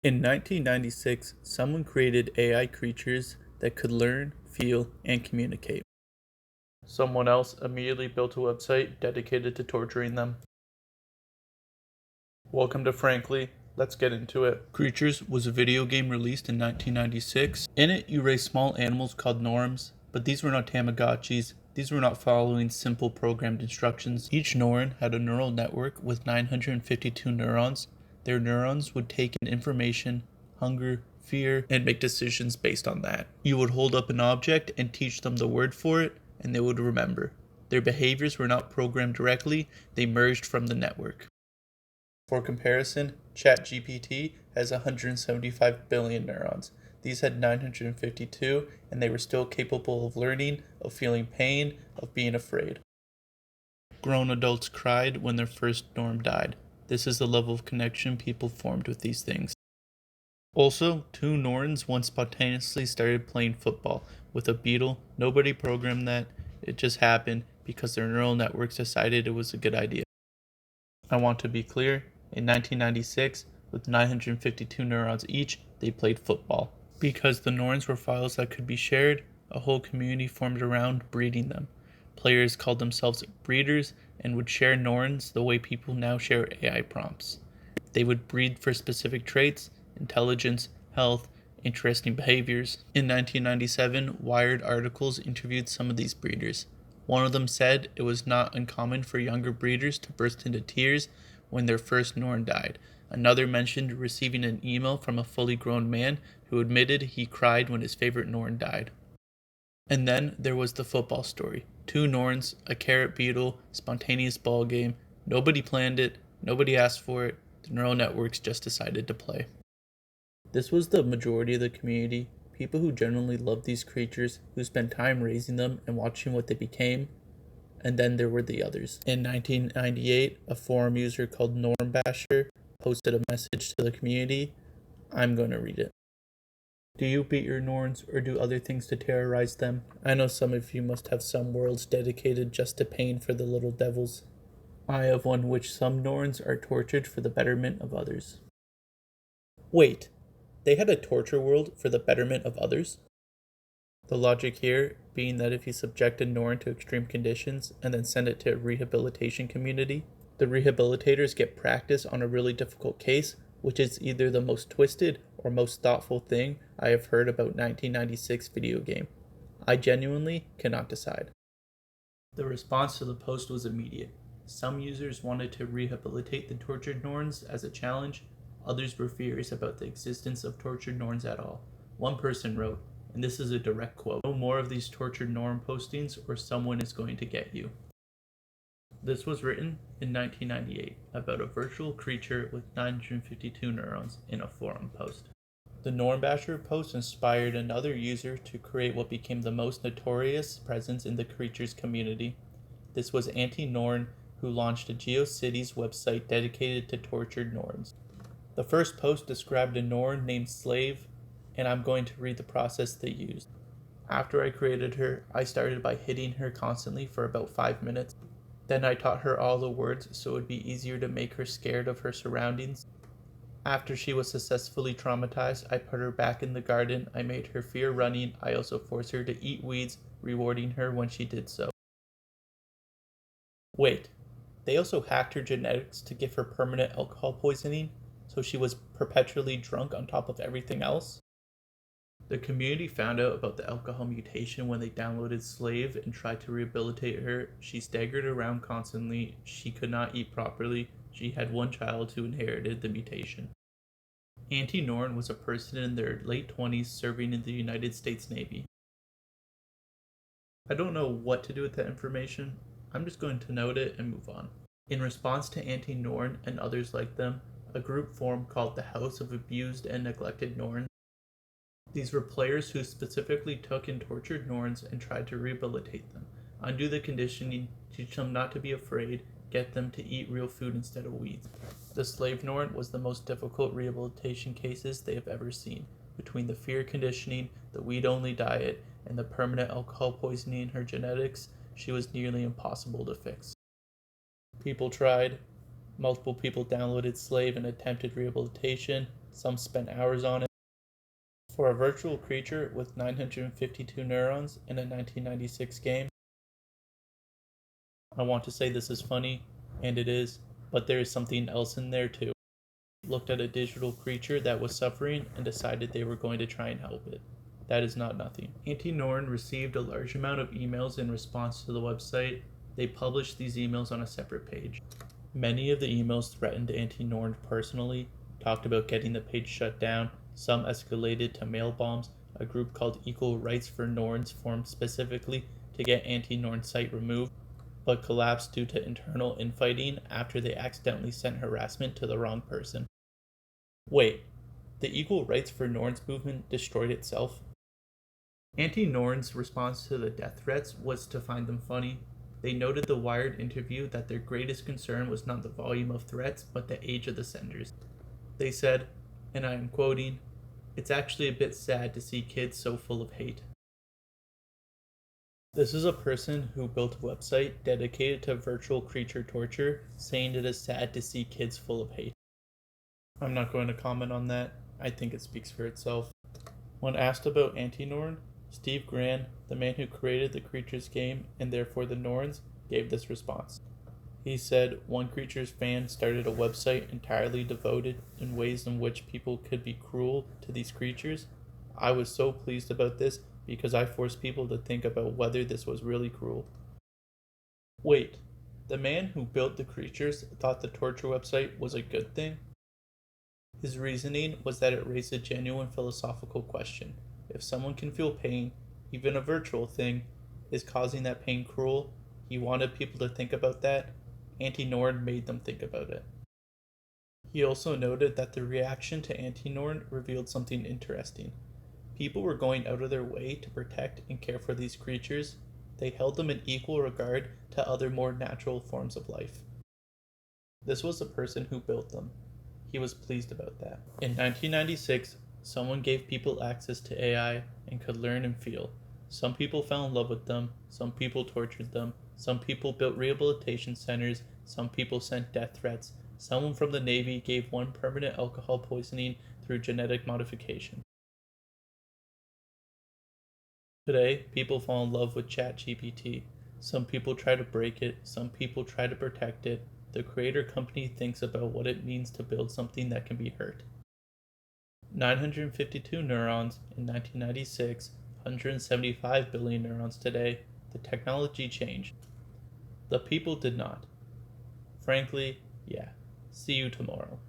In 1996, someone created AI creatures that could learn, feel, and communicate. Someone else immediately built a website dedicated to torturing them. Welcome to Frankly. Let's get into it. Creatures was a video game released in 1996. In it, you raised small animals called Norns, but these were not Tamagotchis. These were not following simple programmed instructions. Each Norn had a neural network with 952 neurons. Their neurons would take in information, hunger, fear, and make decisions based on that. You would hold up an object and teach them the word for it, and they would remember. Their behaviors were not programmed directly, they merged from the network. For comparison, ChatGPT has 175 billion neurons. These had 952, and they were still capable of learning, of feeling pain, of being afraid. Grown adults cried when their first Norm died. This is the level of connection people formed with these things. Also, two Norns once spontaneously started playing football with a beetle. Nobody programmed that. It just happened because their neural networks decided it was a good idea. I want to be clear, in 1996, with 952 neurons each, they played football. Because the Norns were files that could be shared, a whole community formed around breeding them. Players called themselves breeders and would share Norns the way people now share AI prompts. They would breed for specific traits, intelligence, health, interesting behaviors. In 1997, Wired articles interviewed some of these breeders. One of them said it was not uncommon for younger breeders to burst into tears when their first Norn died. Another mentioned receiving an email from a fully grown man who admitted he cried when his favorite Norn died. And then there was the football story. Two Norns, a carrot beetle, spontaneous ball game. Nobody planned it, nobody asked for it, the neural networks just decided to play. This was the majority of the community, people who genuinely loved these creatures, who spent time raising them and watching what they became. And then there were the others. In 1998, a forum user called Norn posted a message to the community. I'm going to read it. Do you beat your Norns or do other things to terrorize them? I know some of you must have some worlds dedicated just to pain for the little devils. I have one which some Norns are tortured for the betterment of others. Wait, they had a torture world for the betterment of others? The logic here being that if you subject a Norn to extreme conditions and then send it to a rehabilitation community, the rehabilitators get practice on a really difficult case, which is either the most twisted or most thoughtful thing I have heard about 1996 video game. I genuinely cannot decide. The response to the post was immediate. Some users wanted to rehabilitate the tortured Norns as a challenge, others were furious about the existence of tortured Norns at all. One person wrote, and this is a direct quote, "No more of these tortured Norn postings or someone is going to get you." This was written in 1998 about a virtual creature with 952 neurons in a forum post. The Norn post inspired another user to create what became the most notorious presence in the creature's community. This was AntiNorn, who launched a GeoCities website dedicated to tortured Norns. The first post described a Norn named Slave, and I'm going to read the process they used. After I created her, I started by hitting her constantly for about 5 minutes. Then I taught her all the words so it would be easier to make her scared of her surroundings. After she was successfully traumatized, I put her back in the garden. I made her fear running. I also forced her to eat weeds, rewarding her when she did so. Wait, they also hacked her genetics to give her permanent alcohol poisoning, so she was perpetually drunk on top of everything else? The community found out about the alcohol mutation when they downloaded Slave and tried to rehabilitate her. She staggered around constantly, she could not eat properly, she had one child who inherited the mutation. AntiNorn was a person in their late 20s serving in the United States Navy. I don't know what to do with that information. I'm just going to note it and move on. In response to AntiNorn and others like them, a group formed called the House of Abused and Neglected Norns. These were players who specifically took and tortured Norns and tried to rehabilitate them, undo the conditioning, teach them not to be afraid, get them to eat real food instead of weeds. The slave Norn was the most difficult rehabilitation cases they have ever seen. Between the fear conditioning, the weed-only diet, and the permanent alcohol poisoning in her genetics, she was nearly impossible to fix. People tried. Multiple people downloaded Slave and attempted rehabilitation. Some spent hours on it. For a virtual creature with 952 neurons in a 1996 game, I want to say this is funny, and it is, but there is something else in there too. Looked at a digital creature that was suffering and decided they were going to try and help it. That is not nothing. AntiNorn received a large amount of emails in response to the website. They published these emails on a separate page. Many of the emails threatened AntiNorn personally, talked about getting the page shut down. Some escalated to mail bombs. A group called Equal Rights for Norns formed specifically to get AntiNorn's site removed, but collapsed due to internal infighting after they accidentally sent harassment to the wrong person. Wait, the Equal Rights for Norns movement destroyed itself? AntiNorn's response to the death threats was to find them funny. They noted the Wired interview that their greatest concern was not the volume of threats, but the age of the senders. They said, and I am quoting, "It's actually a bit sad to see kids so full of hate." This is a person who built a website dedicated to virtual creature torture, saying it is sad to see kids full of hate. I'm not going to comment on that. I think it speaks for itself. When asked about AntiNorn, Steve Gran, the man who created the Creatures game and therefore the Norns, gave this response. He said one Creatures fan started a website entirely devoted in ways in which people could be cruel to these creatures. I was so pleased about this because I forced people to think about whether this was really cruel. Wait, the man who built the Creatures thought the torture website was a good thing? His reasoning was that it raised a genuine philosophical question. If someone can feel pain, even a virtual thing, is causing that pain cruel? He wanted people to think about that. AntiNorn made them think about it. He also noted that the reaction to AntiNorn revealed something interesting. People were going out of their way to protect and care for these creatures. They held them in equal regard to other more natural forms of life. This was the person who built them. He was pleased about that. In 1996, someone gave people access to AI and could learn and feel. Some people fell in love with them, some people tortured them, some people built rehabilitation centers, some people sent death threats, someone from the Navy gave one permanent alcohol poisoning through genetic modification. Today, people fall in love with ChatGPT. Some people try to break it, some people try to protect it. The creator company thinks about what it means to build something that can be hurt. 952 neurons in 1996, 175 billion neurons today. The technology changed. The people did not. Frankly, yeah. See you tomorrow.